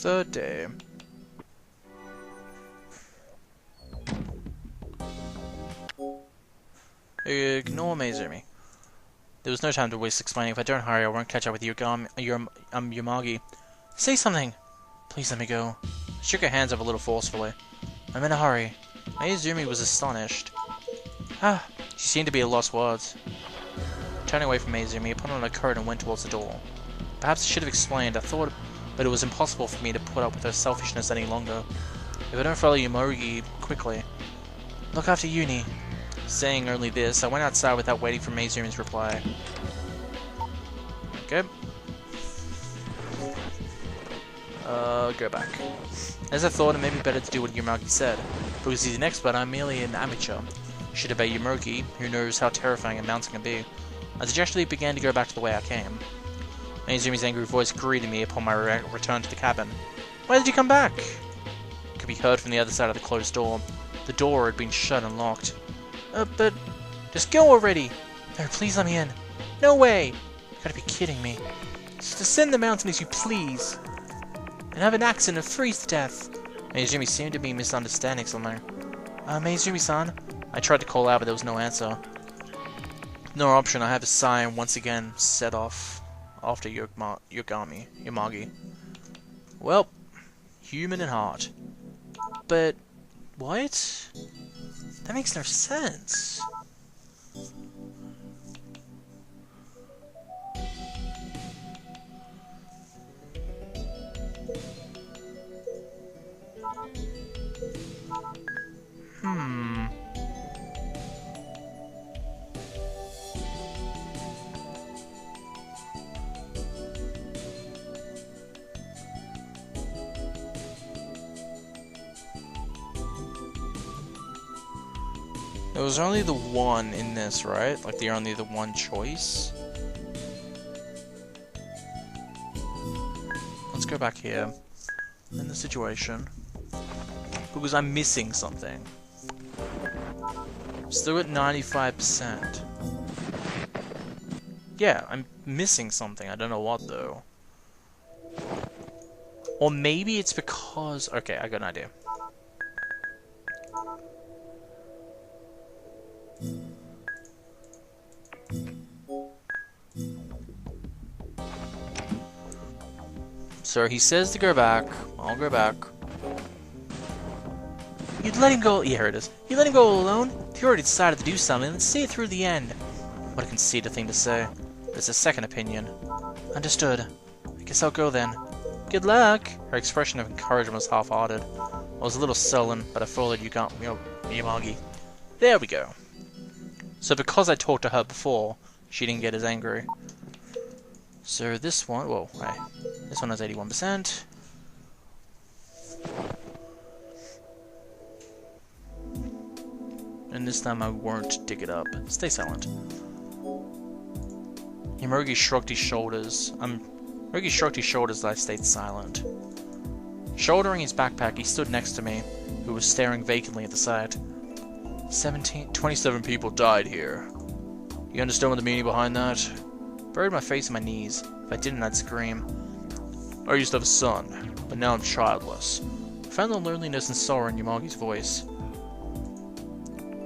Third day. Ignore Maizumi. There was no time to waste explaining. If I don't hurry, I won't catch up with Yamagi. Say something! Please let me go. I shook her hands up a little forcefully. I'm in a hurry. Maizumi was astonished. She seemed to be at lost words. Turning away from Maizumi, I put on a coat and went towards the door. Perhaps I should have explained. I thought, but it was impossible for me to put up with her selfishness any longer. If I don't follow Yamagi quickly, look after Uni. Saying only this, I went outside without waiting for Maizumi's reply. Okay. Go back. As I thought, it may be better to do what Yamagi said. Because he's an expert, I'm merely an amateur. I should obey Yamagi, who knows how terrifying a mountain can be. I suggested began to go back to the way I came. Maizumi's angry voice greeted me upon my return to the cabin. Why did you come back? It could be heard from the other side of the closed door. The door had been shut and locked. But... just go already! No, please let me in. No way! You gotta be kidding me. Just descend the mountain as you please. And have an accident and freeze to death. Maizumi seemed to be misunderstanding something. Maizumi-san? I tried to call out, but there was no answer. No option, I have a sign once again set off after Yamagi. Well, human at heart. But... what? That makes no sense. There was only the one in this, right? Like, they're only the one choice? Let's go back here. In the situation. Because I'm missing something. Still at 95%. Yeah, I'm missing something. I don't know what, though. Or maybe it's because... okay, I got an idea. So he says to go back. I'll go back. You'd let him go. Yeah, here it is. You let him go alone? If you already decided to do something, then see it through the end. What a conceited thing to say. There's a second opinion. Understood. I guess I'll go then. Good luck. Her expression of encouragement was half-hearted. I was a little sullen, but I followed Yamagi. There we go. So because I talked to her before, she didn't get as angry. So this one, whoa, hey, this one has 81%. And this time I won't dig it up. Stay silent. Yamagi shrugged his shoulders. Yamagi shrugged his shoulders as I stayed silent. Shouldering his backpack, he stood next to me, who was staring vacantly at the sight. 27 people died here. You understand what the meaning behind that? Buried my face in my knees. If I didn't, I'd scream. I used to have a son, but now I'm childless. I found the loneliness and sorrow in Yamagi's voice.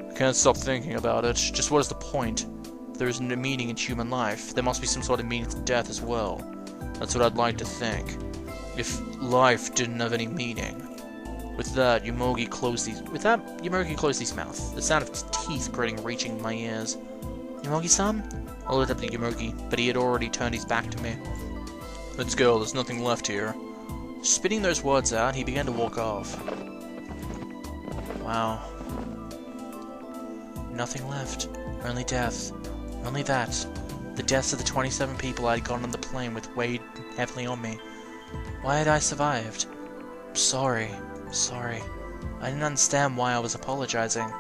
I can't stop thinking about it. Just what is the point? If there isn't a meaning in human life, there must be some sort of meaning to death as well. That's what I'd like to think. If life didn't have any meaning. With that, Yamagi closed his mouth. The sound of his teeth gritting reaching my ears. Yamagi-san? I looked up at Yamagi, but he had already turned his back to me. Let's go, there's nothing left here. Spitting those words out, he began to walk off. Wow. Nothing left. Only death. Only that. The deaths of the 27 people I had gotten on the plane with weighed heavily on me. Why had I survived? I'm sorry. Sorry. I didn't understand why I was apologizing,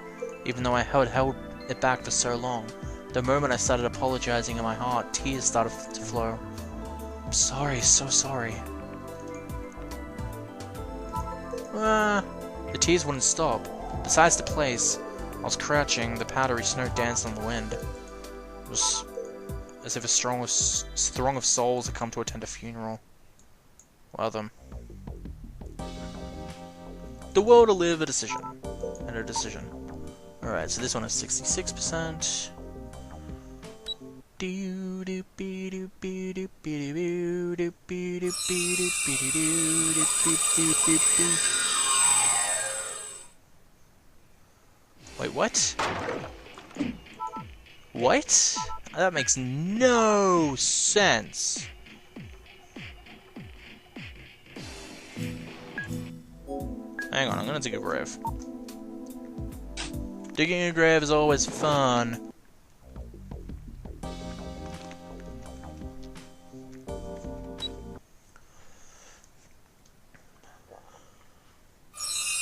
even though I had held it back for so long. The moment I started apologizing in my heart, tears started to flow. I'm sorry, so sorry. The tears wouldn't stop. Besides the place, I was crouching, the powdery snow danced on the wind. It was as if a throng of souls had come to attend a funeral. Well then. The will to live a decision. And a decision. Alright, so this one is 66%. Wait, what? What? That makes no sense. Hang on, I'm gonna dig a grave. Digging a grave is always fun.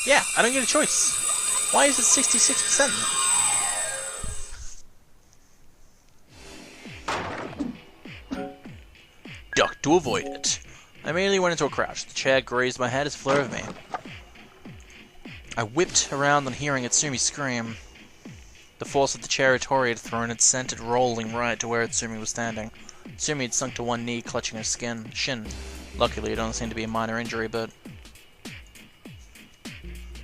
Yeah, I don't get a choice. Why is it 66%? Ducked to avoid it. I immediately went into a crouch. The chair grazed my head as it flew over me. I whipped around on hearing Itsumi scream. The force of the chair Tori had thrown had sent it rolling right to where Itsumi was standing. Itsumi had sunk to one knee, clutching her shin. Luckily, it only seemed to be a minor injury, but...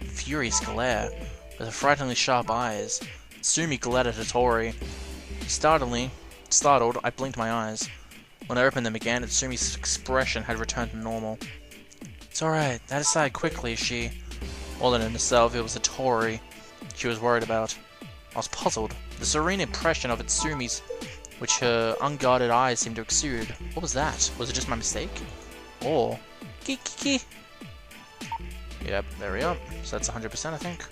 Furious glare. With her frighteningly sharp eyes, Itsumi glared at Tori. Startled, I blinked my eyes. When I opened them again, Itsumi's expression had returned to normal. It's alright, that aside quickly, she... All in herself, it was a Tori she was worried about. I was puzzled. The serene impression of Itsumi's, which her unguarded eyes seemed to exude. What was that? Was it just my mistake? Or... Kiki. Yep, there we are. So that's 100%, I think.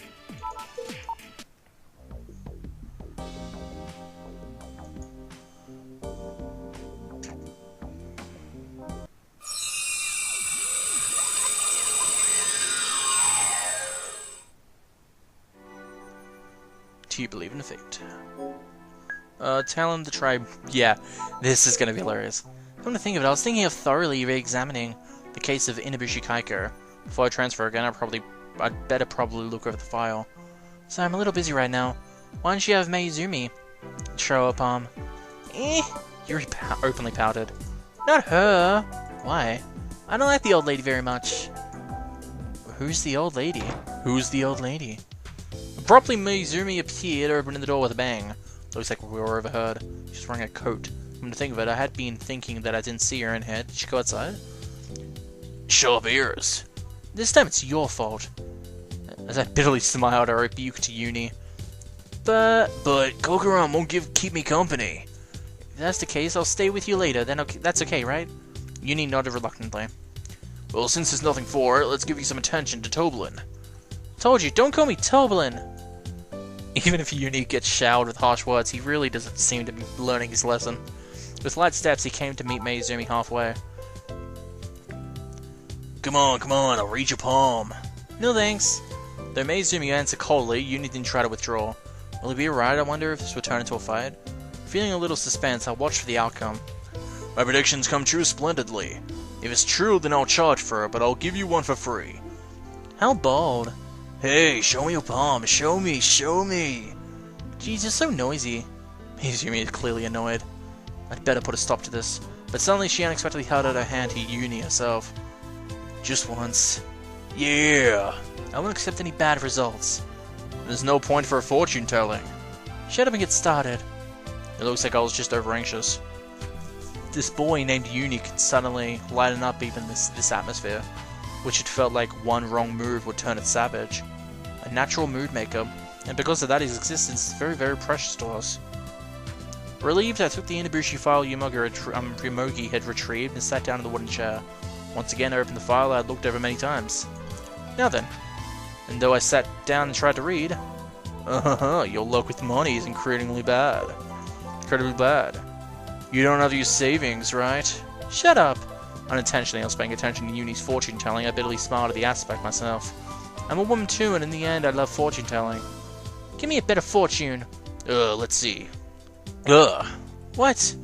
Do you believe in fate? Tell him to try... Yeah, this is gonna be hilarious. Come to think of it, I was thinking of thoroughly re-examining the case of Inabushi Kaiko. Before I transfer again, I'd better probably look over the file. So I'm a little busy right now. Why don't you have Meizumi show up, Yuri openly pouted. Not her! Why? I don't like the old lady very much. Who's the old lady? Who's the old lady? Abruptly, Meizumi appeared, opening the door with a bang. Looks like we were overheard. She's wearing a coat. Come to think of it, I had been thinking that I didn't see her in here. Did she go outside? Sharp ears. This time it's your fault. As I bitterly smiled, I rebuked Uni. But Cocoro won't keep me company. If that's the case, I'll stay with you later, then okay, that's okay, right? Uni nodded reluctantly. Well, since there's nothing for it, let's give you some attention to Toblin. Told you, don't call me Toblin! Even if Uni gets showered with harsh words, he really doesn't seem to be learning his lesson. With light steps, he came to meet Meizumi halfway. Come on, I'll read your palm. No thanks. Though Meizumi answered coldly, Uni didn't try to withdraw. Will he be alright? I wonder if this will turn into a fight. Feeling a little suspense, I watched for the outcome. My predictions come true splendidly. If it's true, then I'll charge for it, but I'll give you one for free. How bold. Hey, show me your palm. Show me. Jeez, you're so noisy. Meizumi is clearly annoyed. I'd better put a stop to this. But suddenly she unexpectedly held out her hand to Uni herself. Just once. Yeah! I won't accept any bad results. There's no point for a fortune telling. Shut up and get started. It looks like I was just over-anxious. This boy named Uni could suddenly lighten up even this atmosphere, which it felt like one wrong move would turn it savage. A natural mood maker, and because of that his existence is very, very precious to us. Relieved, I took the Inabushi file Yomogi had retrieved and sat down in the wooden chair. Once again, I opened the file I had looked over many times. Now then, and though I sat down and tried to read, your luck with money is incredibly bad. You don't have to use savings, right? Shut up! Unintentionally, I was paying attention to Uni's fortune-telling. I bitterly smiled at the aspect myself. I'm a woman too, and in the end, I love fortune-telling. Give me a bit of fortune. Let's see. What?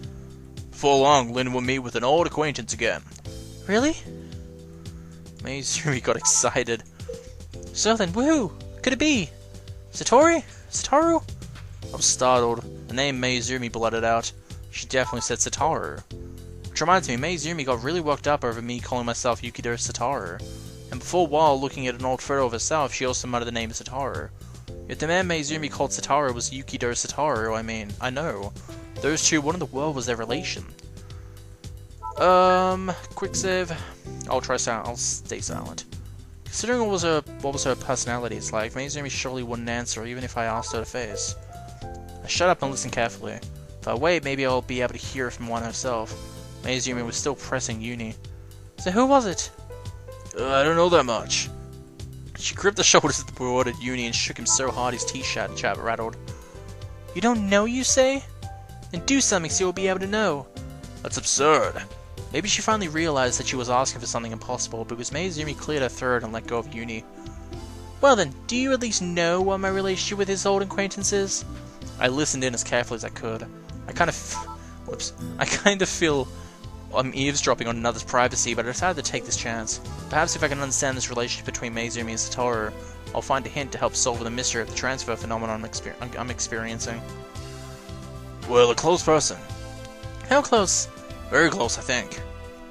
Before long, Lynn will meet with an old acquaintance again. Really? Meizumi got excited. So then, woohoo! Could it be? Satoru? I was startled. The name Meizumi blurted out. She definitely said Satoru. Which reminds me, Meizumi got really worked up over me calling myself Yukidoh Satoru. and before a while, looking at an old photo of herself, she also muttered the name of Satoru. If the man Maizumi called Satoru was Yukidoh Satoru, I mean, I know. Those two, what in the world was their relation? Quick save. I'll stay silent. Considering what was her personality is like, Maizumi surely wouldn't answer even if I asked her to face. I shut up and listened carefully. If I wait, maybe I'll be able to hear from one herself. Maizumi was still pressing Uni. So who was it? I don't know that much. She gripped the shoulders of the bewildered Uni and shook him so hard his teeth rattled. You don't know, you say? Then do something so you'll be able to know. That's absurd. Maybe she finally realized that she was asking for something impossible because Maizumi cleared her throat and let go of Uni. Well then, do you at least know what my relationship with his old acquaintance is? I listened in as carefully as I could. I kind of feel I'm eavesdropping on another's privacy, but I decided to take this chance. Perhaps if I can understand this relationship between Maizumi and Satoru, I'll find a hint to help solve the mystery of the transfer phenomenon I'm experiencing. Well, a close person. How close? Very close, I think.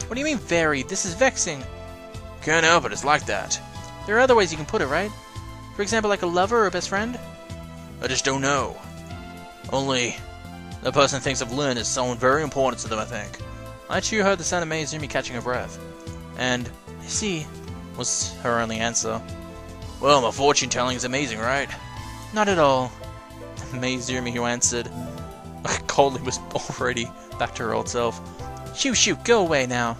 What do you mean, very? This is vexing. Can't help it, it's like that. There are other ways you can put it, right? For example, like a lover or a best friend? I just don't know. Only, the person thinks I've learned is someone very important to them, I think. I too heard the sound of Maizumi catching her breath. And, I see, was her only answer. Well, my fortune telling is amazing, right? Not at all. Maizumi, who answered, coldly, was already back to her old self. Shoot, go away now.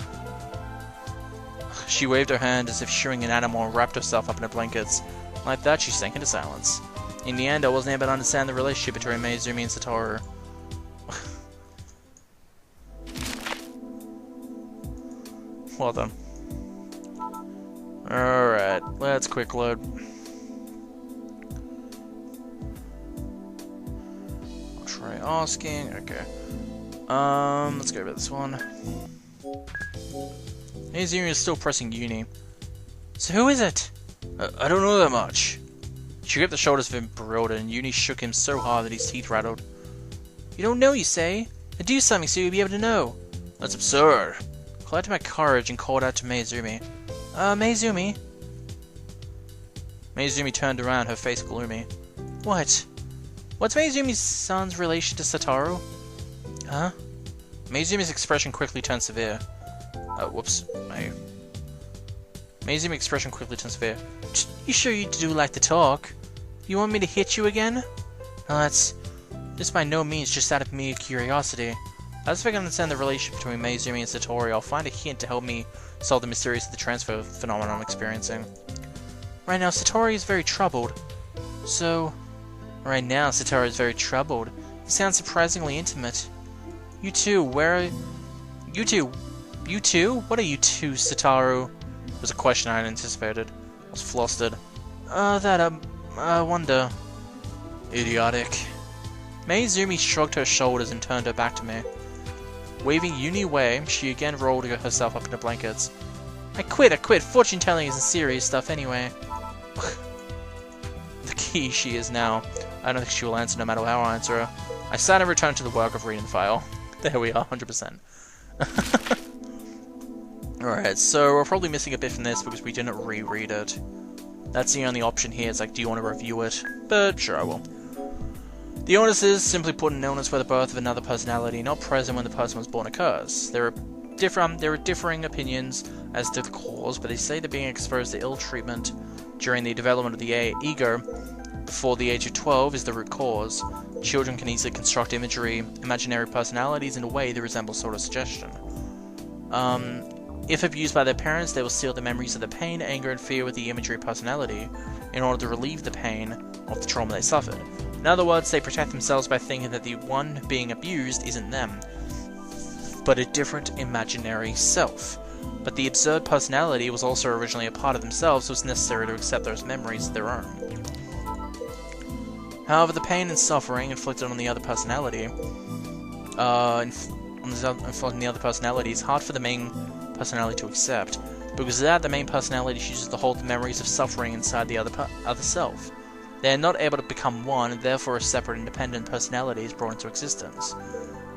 She waved her hand as if shooing an animal and wrapped herself up in her blankets. Like that, she sank into silence. In the end, I wasn't able to understand the relationship between Maizumi and Satoru. Well done. Alright, let's quick load. I'll try asking, okay. Let's go with this one. Maizumi is still pressing Uni. So who is it? I don't know that much. She gripped the shoulders of him bewildered, and Uni shook him so hard that his teeth rattled. You don't know, you say? Then do something so you'll be able to know. That's absurd. I collected my courage and called out to Maizumi. Maizumi? Maizumi turned around, her face gloomy. What? What's Maizumi's son's relation to Satoru? Huh? Maizumi's expression quickly turned severe. Maizumi expression quickly turned severe. You sure you do like to talk? You want me to hit you again? No, this by no means just out of mere curiosity. As if I can understand the relationship between Maizumi and Satoru, I'll find a hint to help me solve the mysteries of the transfer phenomenon I'm experiencing. Right now, Satoru is very troubled. Right now, Satoru is very troubled. He sounds surprisingly intimate. You two, You two? What are you two, Satoru? It was a question I had anticipated. I was flustered. I wonder. Idiotic. Maizumi shrugged her shoulders and turned her back to me. Waving Uni away, she again rolled herself up into blankets. I quit. Fortune-telling isn't serious stuff anyway. The key she is now. I don't think she will answer no matter how I answer her. I sat and returned to the work of reading the file. There we are, 100%. Alright, so we're probably missing a bit from this because we didn't reread it. That's the only option here, it's like, do you want to review it? But sure, I will. The illness is, simply put, an illness where the birth of another personality not present when the person was born occurs. There are differing opinions as to the cause, but they say that being exposed to ill treatment during the development of the ego before the age of 12 is the root cause. Children can easily construct imaginary personalities in a way that resembles sort of suggestion. If abused by their parents, they will seal the memories of the pain, anger, and fear with the imagery personality in order to relieve the pain of the trauma they suffered. In other words, they protect themselves by thinking that the one being abused isn't them, but a different imaginary self. But the absurd personality was also originally a part of themselves, so it's necessary to accept those memories as their own. However, the pain and suffering inflicted on the other personality, is hard for the main personality to accept. Because of that, the main personality chooses to hold the memories of suffering inside the other self. They are not able to become one, and therefore a separate independent personality is brought into existence.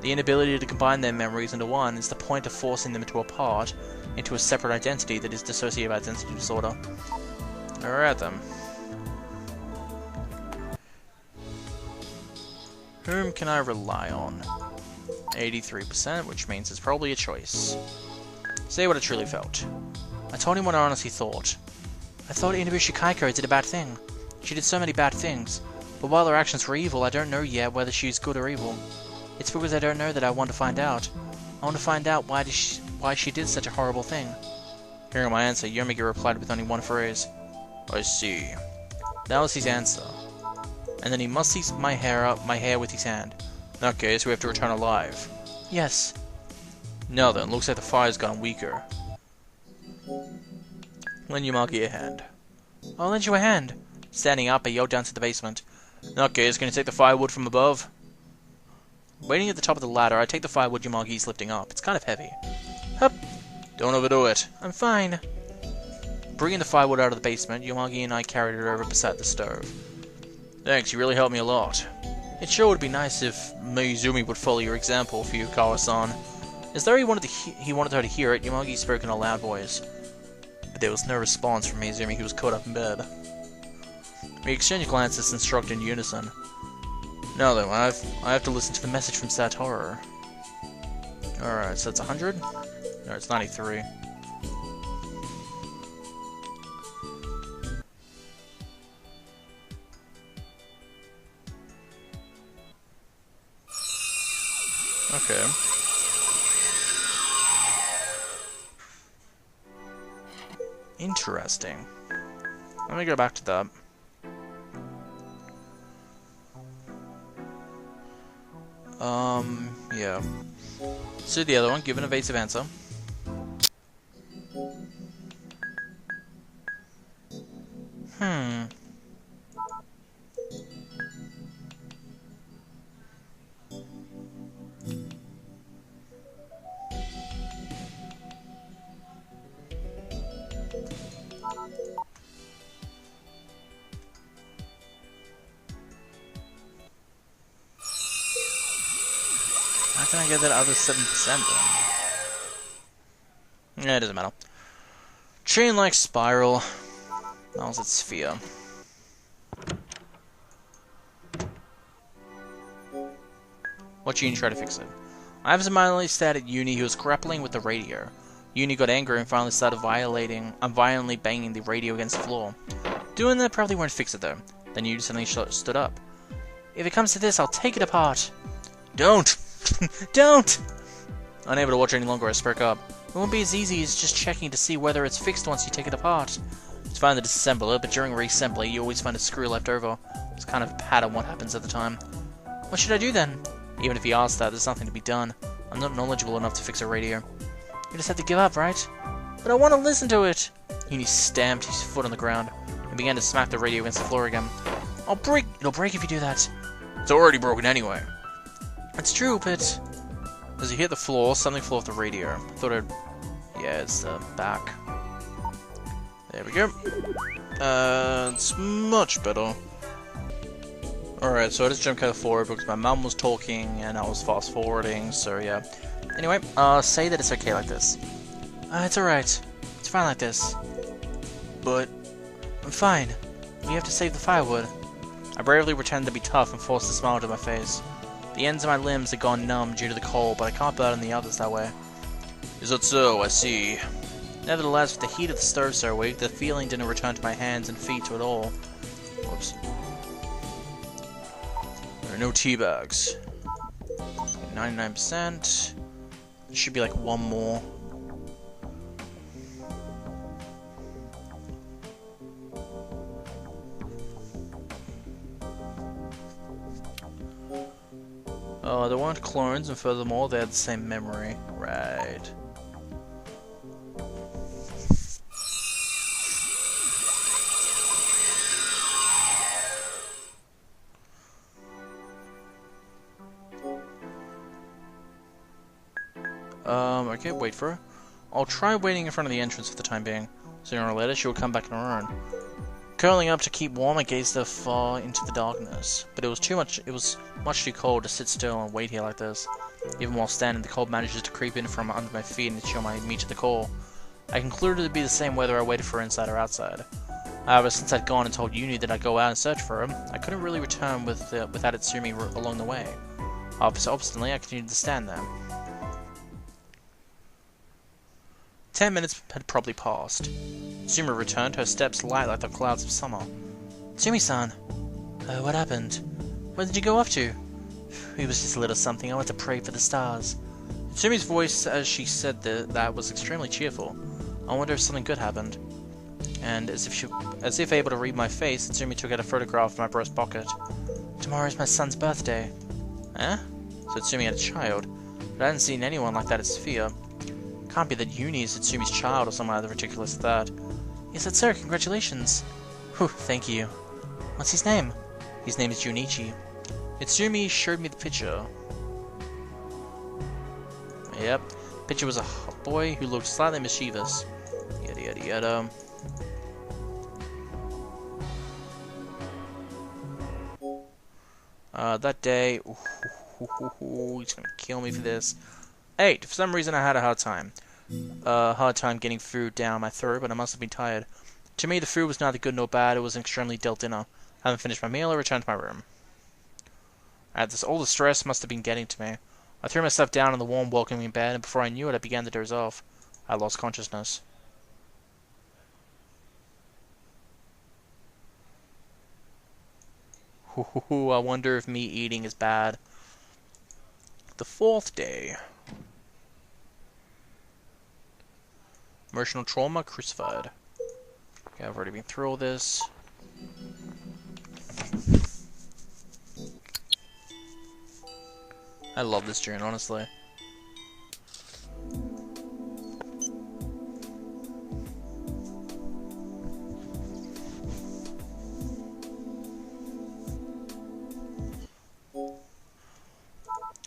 The inability to combine their memories into one is the point of forcing them into a part, into a separate identity that is dissociative identity disorder. Alright then. Whom can I rely on? 83%, which means it's probably a choice. Say what I truly felt. I told him what I honestly thought. I thought Inabushi Kaiko did a bad thing. She did so many bad things. But while her actions were evil, I don't know yet whether she's good or evil. It's because I don't know that I want to find out. I want to find out why she did such a horrible thing. Hearing my answer, Yomigi replied with only one phrase. I see. That was his answer. And then he must seize my hair with his hand. In that case, we have to return alive. Yes. Now then, looks like the fire's gotten weaker. Lend Yomagi a hand. I'll lend you a hand. Standing up, I yelled down to the basement. In that case, can you take the firewood from above? Waiting at the top of the ladder, I take the firewood Yomagi's lifting up. It's kind of heavy. Hup! Don't overdo it. I'm fine. Bringing the firewood out of the basement, Yomagi and I carried it over beside the stove. Thanks, you really helped me a lot. It sure would be nice if Mizumi would follow your example, Fuyukawa-san. As though he wanted her to hear it, Yomagi spoke in a loud voice. But there was no response from Mizumi, who was caught up in bed. We exchanged glances and shrugged in unison. Now then, I have to listen to the message from Satoru. Alright, so it's 100? No, it's 93. Okay. Interesting. Let me go back to that. Yeah. So the other one, give an evasive answer. How can I get that other 7% then? Yeah, it doesn't matter. Chain-like spiral. That was its sphere. Watch Uni try to fix it. I absentmindedly stared at Uni, who was grappling with the radio. Uni got angry and finally started violently banging the radio against the floor. Doing that probably won't fix it though. Then Uni suddenly stood up. If it comes to this, I'll take it apart. Don't! Don't! Unable to watch any longer, I spoke up. It won't be as easy as just checking to see whether it's fixed once you take it apart. It's fine to disassemble it, but during reassembly, you always find a screw left over. It's kind of a pattern what happens at the time. What should I do then? Even if he asks that, there's nothing to be done. I'm not knowledgeable enough to fix a radio. You just have to give up, right? But I want to listen to it! Uni stamped his foot on the ground and began to smack the radio against the floor again. It'll break if you do that. It's already broken anyway. It's true, but... As he hit the floor, something flew off the radio. I thought it'd... Yeah, it's the back. There we go. It's much better. Alright, so I just jumped kind of forward because my mum was talking and I was fast forwarding, so yeah. Anyway, say that it's okay like this. It's alright. It's fine like this. But... I'm fine. We have to save the firewood. I bravely pretended to be tough and forced a smile to my face. The ends of my limbs had gone numb due to the cold, but I can't burn the others that way. Is that so? I see. Nevertheless, with the heat of the stove so weak, the feeling didn't return to my hands and feet at all. Whoops. There are no tea bags. 99%. There should be like one more. They weren't clones, and furthermore, they had the same memory. Right. Okay, wait for her. I'll try waiting in front of the entrance for the time being. Sooner or later, she will come back on her own. Curling up to keep warm, I gazed far into the darkness. But it was much too cold to sit still and wait here like this. Even while standing, the cold manages to creep in from under my feet and chill me to the core. I concluded it to be the same whether I waited for her inside or outside. However, since I'd gone and told Uni that I'd go out and search for her, I couldn't really return without Itsumi along the way. Obstinately, I continued to stand there. 10 minutes had probably passed. Itsumi returned, her steps light like the clouds of summer. Itsumi-san! What happened? Where did you go off to? It was just a little something. I went to pray for the stars. Itsumi's voice as she said that was extremely cheerful. I wonder if something good happened. And as if able to read my face, Itsumi took out a photograph from my breast pocket. Tomorrow is my son's birthday. Eh? So Itsumi had a child. But I hadn't seen anyone like that at Sphere. Can't be that Uni is Itsumi's child or something either ridiculous as that. Yes, that's sir, congratulations. Whew, thank you. What's his name? His name is Junichi. Itsumi showed me the picture. Yep. Picture was a boy who looked slightly mischievous. Yada yada yada. That day... he's gonna kill me for this. 8. For some reason I had a hard time. Hard time getting food down my throat, but I must have been tired. To me, the food was neither good nor bad. It was an extremely dull dinner. Having finished my meal, I returned to my room. All the stress must have been getting to me. I threw myself down on the warm, welcoming bed, and before I knew it, I began to doze off. I lost consciousness. I wonder if me eating is bad. The 4th day. Emotional trauma, crucified. Okay, I've already been through all this. I love this journey, honestly.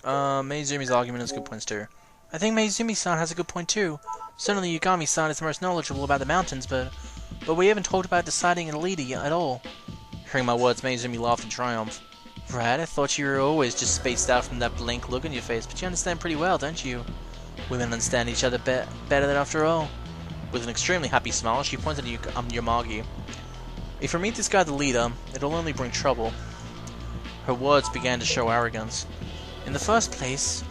Meizumi's argument has good points too. I think Meizumi-san has a good point too. Certainly Yagami-san is the most knowledgeable about the mountains, but we haven't talked about deciding a leader yet at all. Hearing my words, Meizumi laughed in triumph. Right, I thought you were always just spaced out from that blank look on your face, but you understand pretty well, don't you? Women understand each other better than after all. With an extremely happy smile, she pointed at Yamagi. If we meet this guy the leader, it'll only bring trouble. Her words began to show arrogance. In the first place,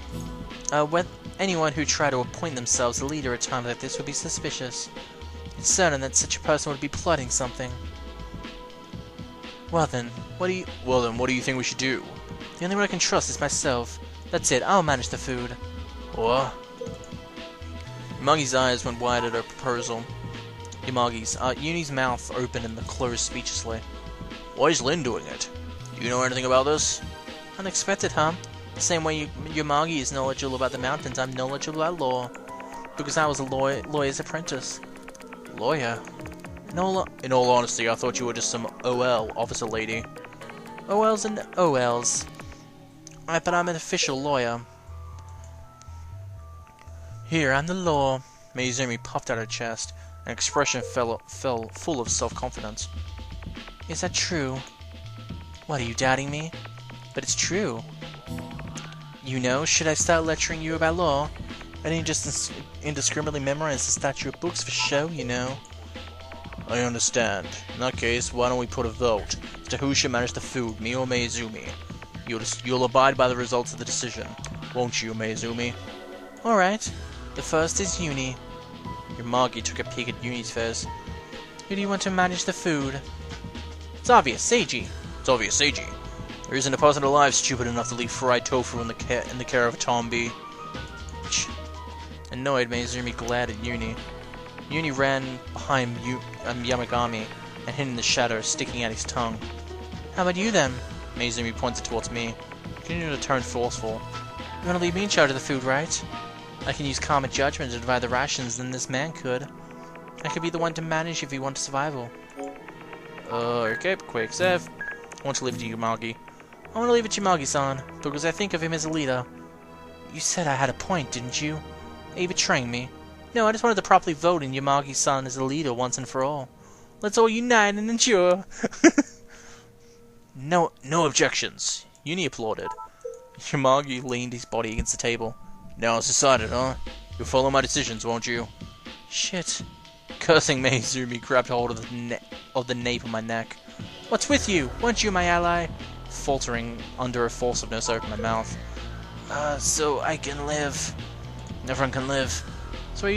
when anyone who tried to appoint themselves the leader at times like this would be suspicious. It's certain that such a person would be plotting something. Well then, what do you think we should do? The only one I can trust is myself. That's it, I'll manage the food. What? Yamagi's eyes went wide at her proposal. Uni's mouth opened and closed speechlessly. Why is Lin doing it? Do you know anything about this? Unexpected, huh? The same way Yamagi is knowledgeable about the mountains, I'm knowledgeable about law. Because I was a lawyer's apprentice. Lawyer? In all honesty, I thought you were just some OL officer lady. OLs and OLs. But I'm an official lawyer. Here, I'm the law. Meizumi puffed out her chest. An expression fell full of self-confidence. Is that true? What, are you doubting me? But it's true. You know, should I start lecturing you about law? I didn't just indiscriminately memorize the statute of books for show, you know. I understand. In that case, why don't we put a vote as to who should manage the food, me or Meizumi? You'll abide by the results of the decision, won't you, Meizumi? Alright. The first is Uni. Yamagi took a peek at Uni's face. Who do you want to manage the food? It's obvious, Seiji. It's obvious, Seiji. There isn't a person alive stupid enough to leave fried tofu in the care of a Tombi. Annoyed, Meizumi glared at Uni. Uni ran behind Yamagami and hid in the shadow, sticking out his tongue. How about you then? Meizumi pointed towards me, continuing to turn forceful. You want to leave me in charge of the food, right? I can use calmer judgment to divide the rations than this man could. I could be the one to manage if he wants survival. Okay, quick save. I want to leave it to Yamagi. I want to leave it to Yamagi-san, because I think of him as a leader. You said I had a point, didn't you? Are you betraying me? No, I just wanted to properly vote in Yamagi-san as a leader once and for all. Let's all unite and ensure. No objections. Uni applauded. Yamagi leaned his body against the table. Now it's decided, huh? You'll follow my decisions, won't you? Shit. Cursing Maizumi grabbed hold of the nape of my neck. What's with you? Weren't you my ally? Faltering under a forciveness, I opened my mouth. So I can live. Everyone can live. So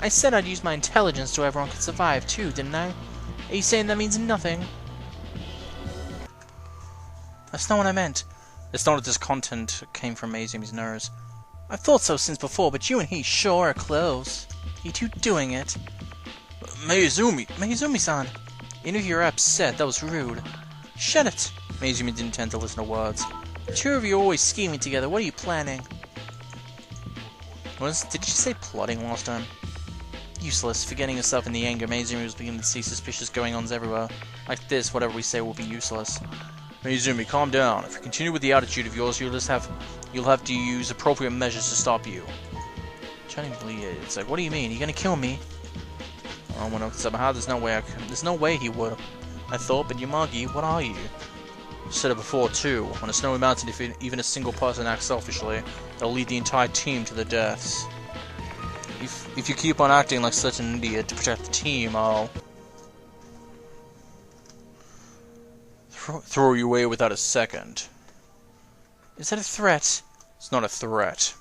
I said I'd use my intelligence so everyone could survive too, didn't I? Are you saying that means nothing? That's not what I meant. It's not that this content came from Maizumi's nose. I've thought so since before, but you and he sure are close. You two doing it. Maizumi-san. You knew you were upset, that was rude. Shut it! Maizumi didn't tend to listen to words. The two of you are always scheming together, what are you planning? Did you say plotting last time? Useless. Forgetting herself in the anger, Maizumi was beginning to see suspicious going-ons everywhere. Like this, whatever we say will be useless. Maizumi, calm down. If you continue with the attitude of yours, you'll have to use appropriate measures to stop you. It's like, what do you mean? You're gonna kill me? Oh, well, somehow there's no way he would. I thought, but Yamagi, what are you? I've said it before too. On a snowy mountain, if even a single person acts selfishly, they'll lead the entire team to their deaths. If you keep on acting like such an idiot to protect the team, I'll throw you away without a second. Is that a threat? It's not a threat.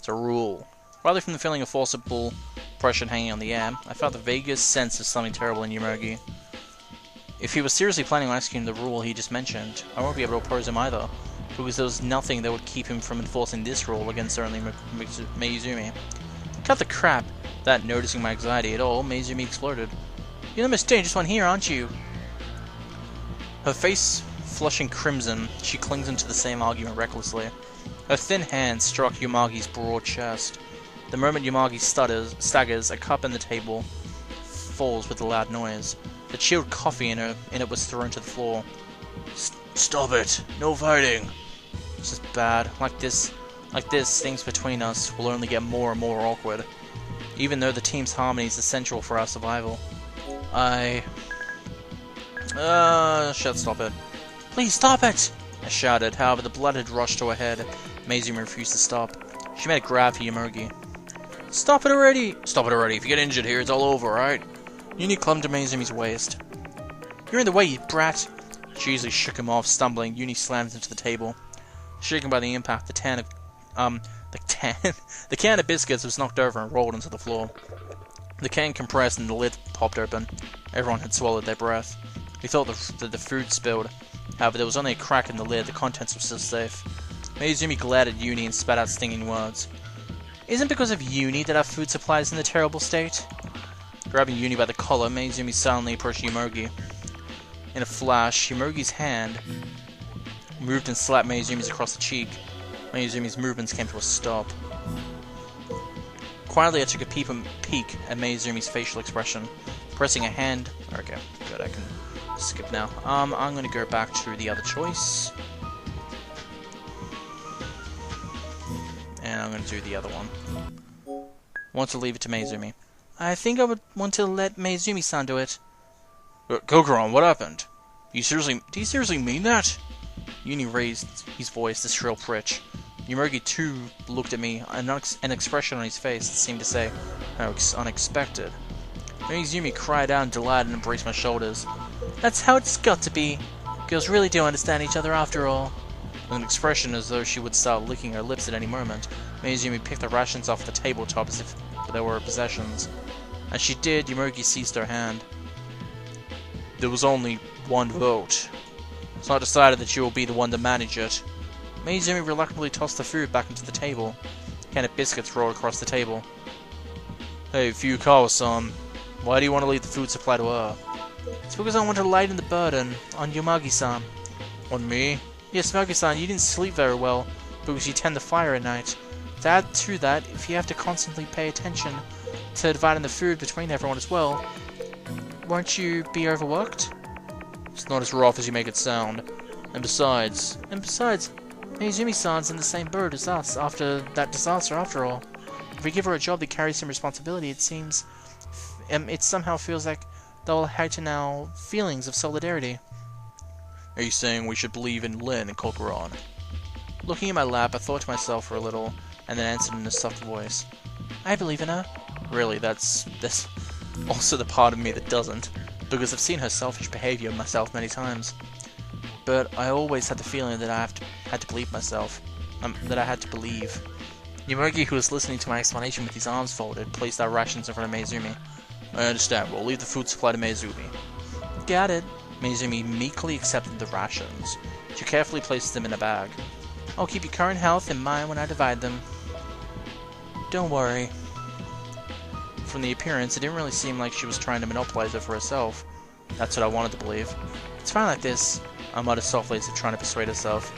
It's a rule. Rather from the feeling of forcible pressure hanging on the air, I felt the vaguest sense of something terrible in Yamagi. If he was seriously planning on executing the rule he just mentioned, I won't be able to oppose him either, because there was nothing that would keep him from enforcing this rule against only Maizumi. Cut the crap! Without noticing my anxiety at all, Maizumi exploded. You're the most dangerous one here, aren't you? Her face flushing crimson, she clings into the same argument recklessly. Her thin hand struck Yamagi's broad chest. The moment Yamagi staggers, a cup on the table falls with a loud noise. The chilled coffee in it was thrown to the floor. Stop it! No fighting! This is bad. Like this, things between us will only get more and more awkward. Even though the team's harmony is essential for our survival. Stop it. Please stop it! I shouted, however the blood had rushed to her head. Maizumi refused to stop. She made a grab for Yamagi. Stop it already! Stop it already. If you get injured here, it's all over, alright? Yuni clung to Maizumi's waist. You're in the way, you brat! She easily shook him off, stumbling. Yuni slammed into the table. Shaken by the impact, the can of biscuits was knocked over and rolled into the floor. The can compressed and the lid popped open. Everyone had swallowed their breath. We thought that the food spilled. However, there was only a crack in the lid, the contents were still safe. Maizumi glared at Yuni and spat out stinging words. Isn't it because of Yuni that our food supply is in a terrible state? Grabbing Yuni by the collar, Maizumi silently approached Yamagi. In a flash, Yamagi's hand moved and slapped Maizumi's across the cheek. Maizumi's movements came to a stop. Quietly, I took a peek at Maizumi's facial expression. Pressing a hand... Okay, good, I can skip now. I'm gonna go back to the other choice. And I'm gonna do the other one. Want to leave it to Maizumi. I think I would want to let Maizumi-san do it. Cocoro, what happened? Do you seriously mean that? Yuni raised his voice to shrill pitch. Yamagi too looked at me, an expression on his face that seemed to say, "How unexpected." Maizumi cried out in delight and embraced my shoulders. That's how it's got to be. Girls really do understand each other after all. With an expression as though she would start licking her lips at any moment, Maizumi picked the rations off the tabletop as if they were her possessions. As she did, Yamagi seized her hand. There was only one vote. It's not decided that you will be the one to manage it. Maizumi reluctantly tossed the food back into the table. A can of biscuits rolled across the table. Hey, Fuyukawa-san, why do you want to leave the food supply to her? It's because I want to lighten the burden on Yamagi-san. On me? Yes, Yamagi-san, you didn't sleep very well because you tend the fire at night. To add to that, if you have to constantly pay attention to dividing the food between everyone as well, won't you be overworked? It's not as rough as you make it sound. And besides, Maizumi-san's in the same boat as us after that disaster after all. If we give her a job that carries some responsibility, it seems... it somehow feels like they'll heighten our feelings of solidarity. Are you saying we should believe in Lin and Cocoro? Looking at my lap, I thought to myself for a little, and then answered in a soft voice. I believe in her. Really, that's also the part of me that doesn't, because I've seen her selfish behavior myself many times. But I always had the feeling that I had to believe myself. That I had to believe. Yomogi, who was listening to my explanation with his arms folded, placed our rations in front of Meizumi. I understand. We'll leave the food supply to Meizumi. Got it. Meizumi meekly accepted the rations. She carefully placed them in a bag. I'll keep your current health in mind when I divide them. Don't worry. From the appearance, it didn't really seem like she was trying to monopolize it for herself. That's what I wanted to believe. It's fine like this, I muttered softly as if trying to persuade herself.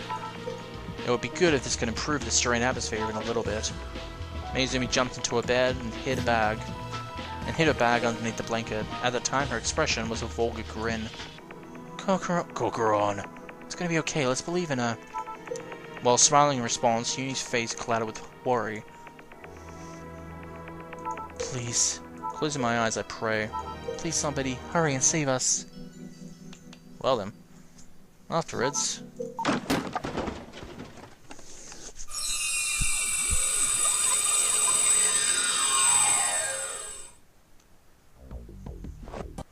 It would be good if this could improve the strained atmosphere even a little bit. Meizumi jumped into her bed and hid her bag underneath the blanket. At that time, her expression was a vulgar grin. Cocoro, it's gonna be okay, let's believe in her. While smiling in response, Uni's face clouded with worry. Please. Closing my eyes, I pray. Please, somebody, hurry and save us. Well then. Afterwards...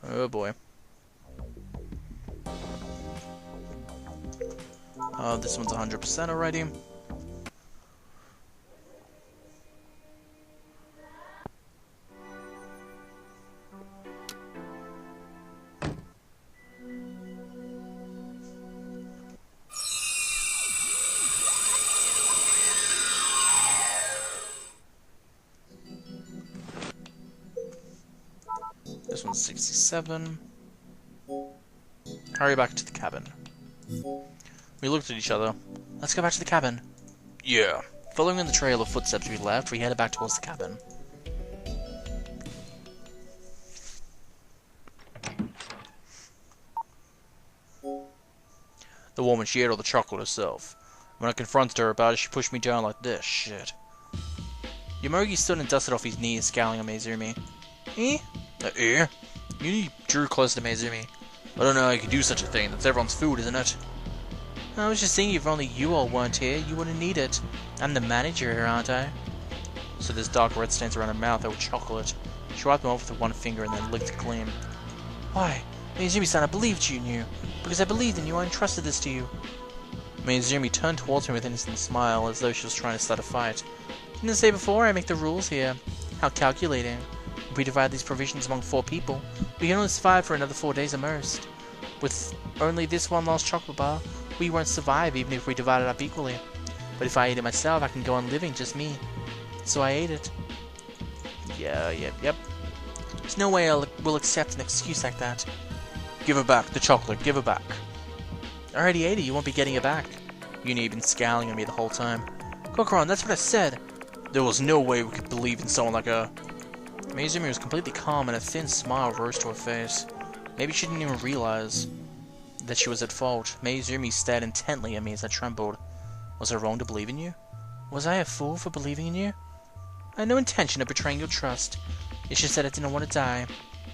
Oh boy. This one's 100% already. This one's 67. Hurry back to the cabin. We looked at each other. Let's go back to the cabin. Yeah. Following in the trail of footsteps we left, we headed back towards the cabin. The woman, she ate all the chocolate herself. When I confronted her about it, she pushed me down like this. Shit. Yomogi stood and dusted off his knees, scowling at Meizumi. Eh? Yuni drew close to Meizumi. I don't know how you could do such a thing. That's everyone's food, isn't it? I was just thinking if only you all weren't here, you wouldn't need it. I'm the manager here, aren't I? So there's dark red stains around her mouth that were chocolate. She wiped them off with one finger and then licked the gleam. Why? Meizumi-san, I believed you knew. Because I believed in you, I entrusted this to you. Meizumi turned towards me with an instant smile, as though she was trying to start a fight. Didn't I say before, I make the rules here. How calculating. If we divide these provisions among 4 people, we can only survive for another 4 days immersed. With only this one last chocolate bar, we won't survive even if we divide it up equally. But if I eat it myself, I can go on living, just me. So I ate it. Yep. There's no way we'll accept an excuse like that. Give her back, the chocolate, give her back. I already ate it, you won't be getting it back. You've been scowling at me the whole time. Cocoro, that's what I said. There was no way we could believe in someone like her. Meizumi was completely calm and a thin smile rose to her face. Maybe she didn't even realize that she was at fault. Meizumi stared intently at me as I trembled. Was I wrong to believe in you? Was I a fool for believing in you? I had no intention of betraying your trust. It's just that I didn't want to die.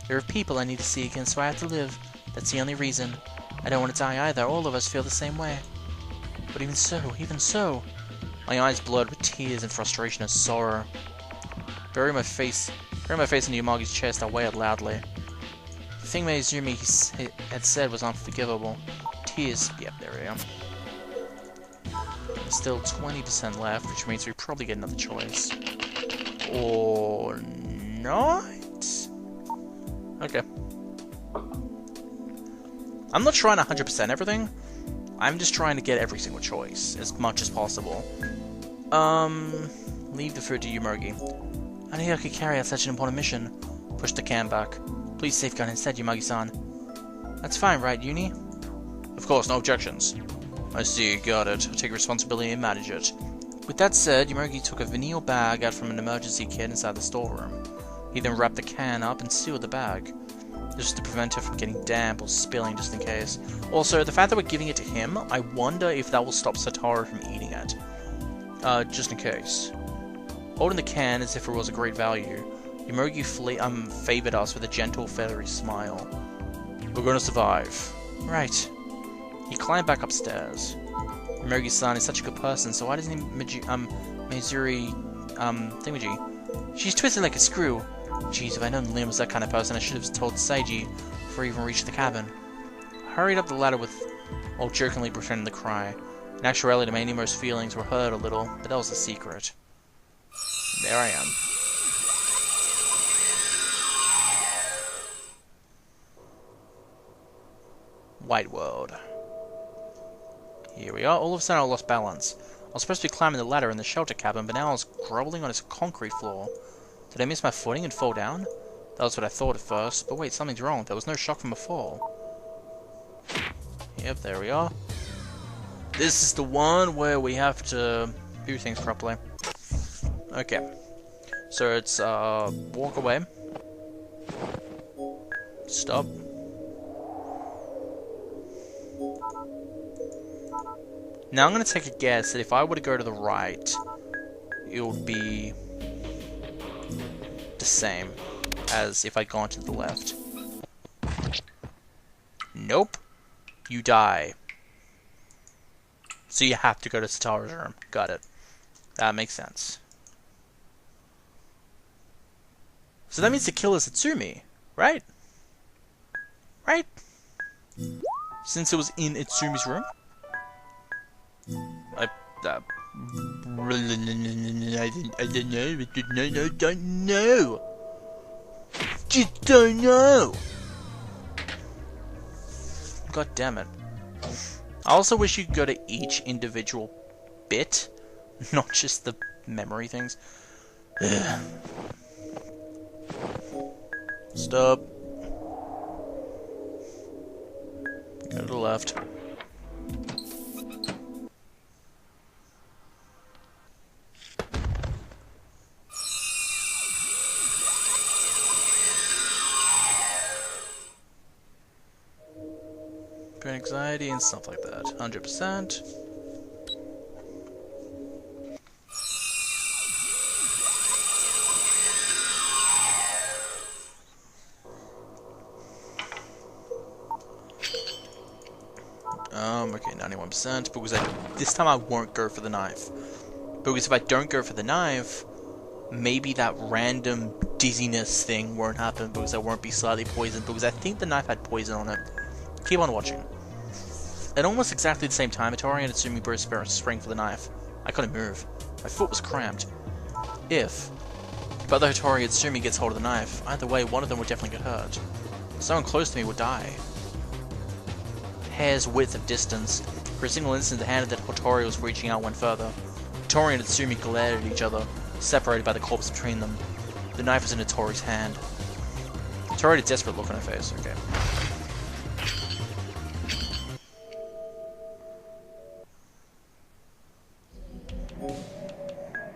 There are people I need to see again, so I have to live. That's the only reason. I don't want to die either. All of us feel the same way. But even so... My eyes blurred with tears and frustration and sorrow. Burying my face in Yomogi's chest, I wailed loudly. The thing Meizumi had said was unforgivable. Tears. Yep, there we go. There's still 20% left, which means we probably get another choice. Or not? Okay. I'm not trying to 100% everything. I'm just trying to get every single choice as much as possible. Leave the food to Yomogi. I knew I could carry out such an important mission. Push the can back. Please safeguard instead, Yomogi-san. That's fine, right, Uni? Of course, no objections. I see, got it. I'll take responsibility and manage it. With that said, Yomogi took a vinyl bag out from an emergency kit inside the storeroom. He then wrapped the can up and sealed the bag. Just to prevent it from getting damp or spilling just in case. Also, the fact that we're giving it to him, I wonder if that will stop Satoru from eating it. Just in case. Holding the can as if it was a great value, Yomogi favored us with a gentle, feathery smile. We're gonna survive. Right. He climbed back upstairs. Yomogi-san is such a good person, so why doesn't he Meizuri thingamajig? She's twisted like a screw. Jeez, if I'd known Lin was that kind of person, I should have told Seiji before I even reached the cabin. I hurried up the ladder while jokingly pretending to cry. In actuality, my innermost feelings were hurt a little, but that was a secret. There I am. White world. Here we are. All of a sudden I lost balance. I was supposed to be climbing the ladder in the shelter cabin, but now I was groveling on its concrete floor. Did I miss my footing and fall down? That was what I thought at first, but wait, something's wrong. There was no shock from a fall. Yep, there we are. This is the one where we have to do things properly. Okay. So it's, walk away. Stop. Now I'm going to take a guess that if I were to go to the right, it would be the same as if I'd gone to the left. Nope. You die. So you have to go to Satoru's room. Got it. That makes sense. So that means the kill is Itsumi, right? Right? Since it was in Itsumi's room? I don't know. Just don't know. God damn it. I also wish you could go to each individual bit, not just the memory things. Ugh. Stop. Go to the left. Brain anxiety and stuff like that. 100%. Okay, 91%, because this time I won't go for the knife. Because if I don't go for the knife, maybe that random dizziness thing won't happen, because I won't be slightly poisoned, because I think the knife had poison on it. Keep on watching. At almost exactly the same time, Hattori and Itsumi both sprang for the knife. I couldn't move. My foot was cramped. If both Hattori and Itsumi gets hold of the knife, either way, one of them would definitely get hurt. Someone close to me would die. Hair's width of distance. For a single instant, the hand that Hattori was reaching out went further. Hattori and Itsumi glared at each other, separated by the corpse between them. The knife was in Hattori's hand. Hattori had a desperate look on her face. Okay.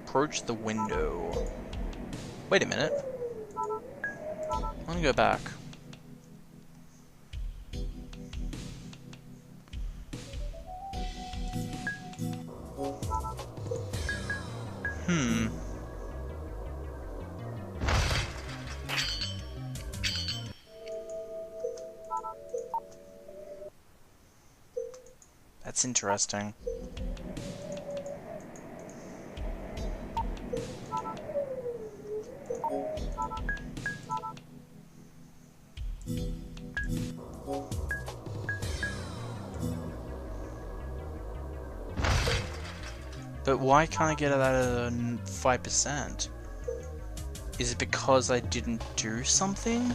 Approach the window. Wait a minute. I'm gonna go back. That's interesting. But why can't I get that at 5%? Is it because I didn't do something?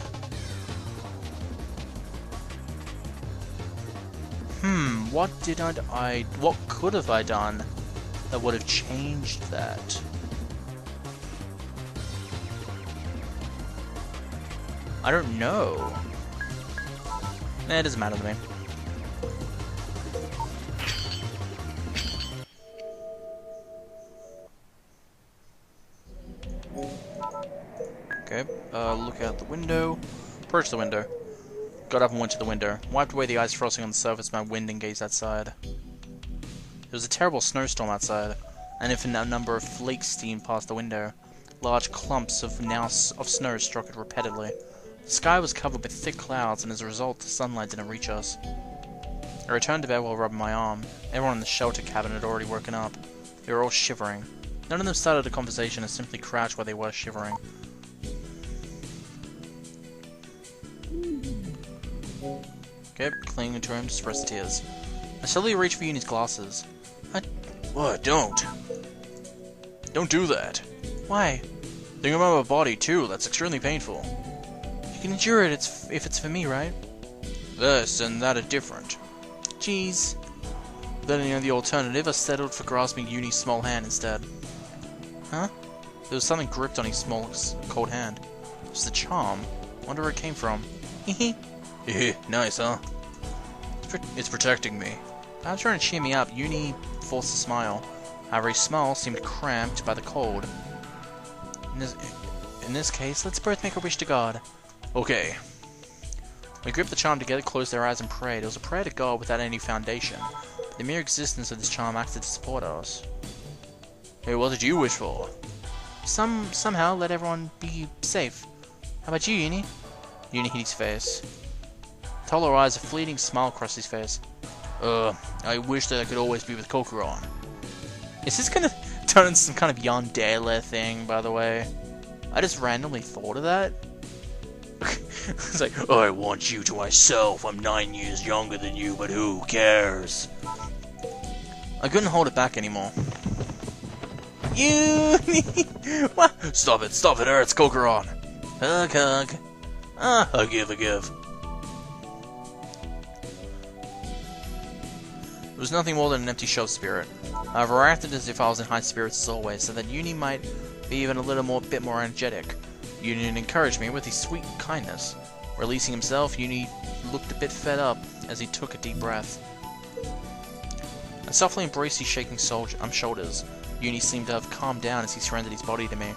What could have I done that would have changed that? I don't know. It doesn't matter to me. Okay, look out the window. Approach the window. Got up and went to the window. Wiped away the ice frosting on the surface of my wind and gazed outside. There was a terrible snowstorm outside. An infinite number of flakes steamed past the window. Large clumps of snow struck it repeatedly. The sky was covered with thick clouds, and as a result, the sunlight didn't reach us. I returned to bed while rubbing my arm. Everyone in the shelter cabin had already woken up. They were all shivering. None of them started a conversation and simply crouched where they were, shivering. jacket, clinging to him to suppress the tears. I slowly reach for Uni's glasses. What? Don't do that. Why? Think about my body too, that's extremely painful. You can endure it if it's for me, right? This and that are different. Jeez. Then you know the alternative, I settled for grasping Uni's small hand instead. Huh? There was something gripped on his small, cold hand. It was the charm. Wonder where it came from. Hehe. Nice, huh? It's protecting me. I was trying to cheer me up. Uni forced a smile. However, his smile seemed cramped by the cold. In this case, let's both make a wish to God. Okay. We gripped the charm together, closed our eyes, and prayed. It was a prayer to God without any foundation. But the mere existence of this charm acted to support us. Hey, what did you wish for? Somehow let everyone be safe. How about you, Uni? Uni hit his face. Toller eyes, a fleeting smile crossed his face. I wish that I could always be with Cocoro. Is this gonna turn into some kind of yandere thing, by the way? I just randomly thought of that. It's like, I want you to myself. I'm 9 years younger than you, but who cares? I couldn't hold it back anymore. What? Stop it, it hurts, Cocoro. Hug. I give. It was nothing more than an empty shell spirit. However, I acted as if I was in high spirits as always, so that Uni might be even a bit more energetic. Uni encouraged me with his sweet kindness. Releasing himself, Uni looked a bit fed up as he took a deep breath. I softly embraced his shaking shoulders. Uni seemed to have calmed down as he surrendered his body to me.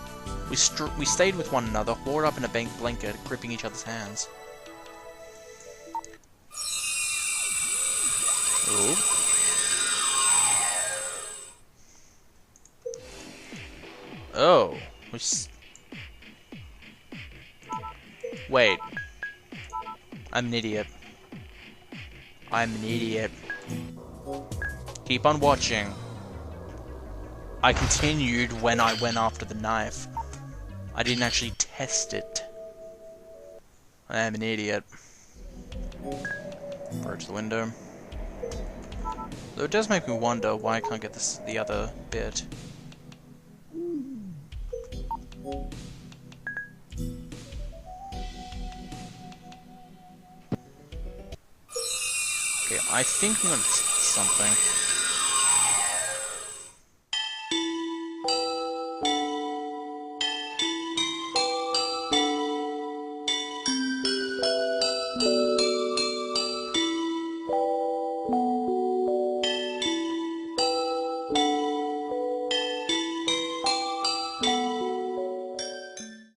We stayed with one another, hoarded up in a blanket, gripping each other's hands. Ooh. Oh. Wait. I'm an idiot. Keep on watching. I continued when I went after the knife. I didn't actually test it. I am an idiot. Approach the window. Though it does make me wonder why I can't get the other bit. Okay, I think I'm gonna test something.